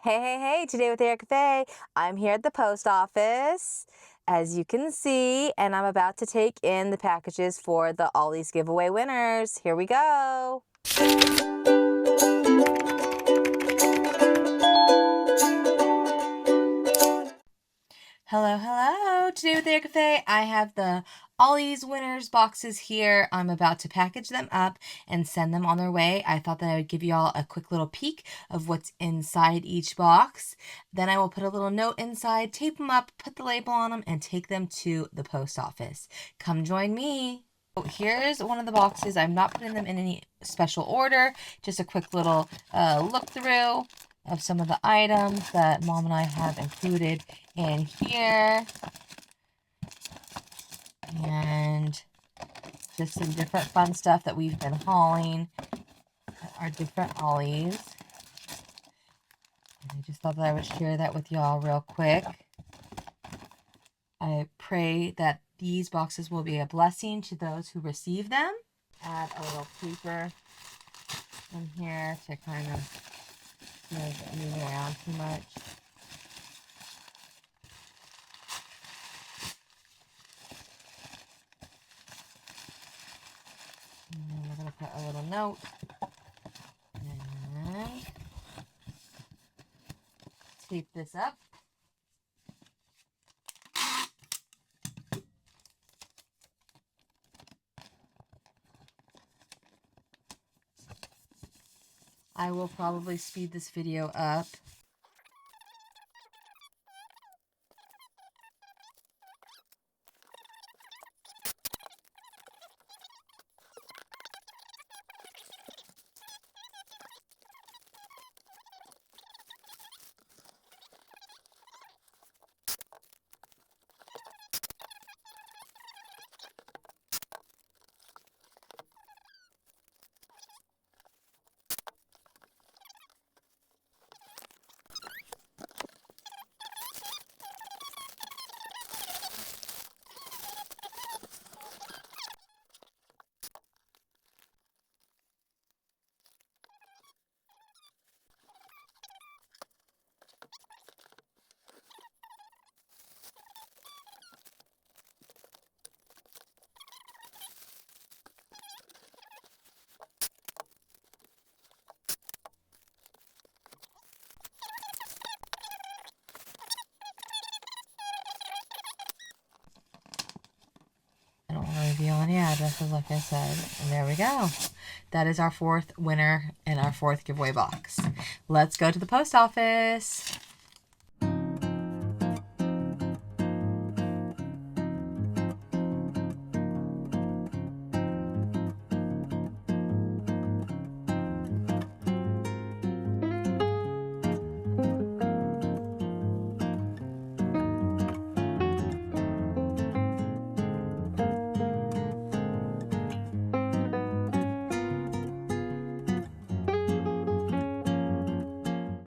Hey, hey, hey, today with Erika. I'm here at the post office, as you can see, and I'm about to take in the packages for the Ollie's giveaway winners. Here we go. Hello, hello. Today with Erika, I have the Ollie's winners boxes here. I'm about to package them up and send them on their way. I thought that I would give you all a quick little peek of what's inside each box. Then I will put a little note inside, tape them up, put the label on them, and take them to the post office. Come join me. Here's one of the boxes. I'm not putting them in any special order, just a quick little look through of some of the items that Mom and I have included in here. And just some different fun stuff that we've been hauling, our different Ollies. And I just thought that I would share that with y'all real quick. I pray that these boxes will be a blessing to those who receive them. Add a little paper in here to kind of move around too much. And then we're going to put a little note. And tape this up. I will probably speed this video up. I don't want to reveal any addresses, like I said. And there we go. That is our fourth winner in our fourth giveaway box. Let's go to the post office.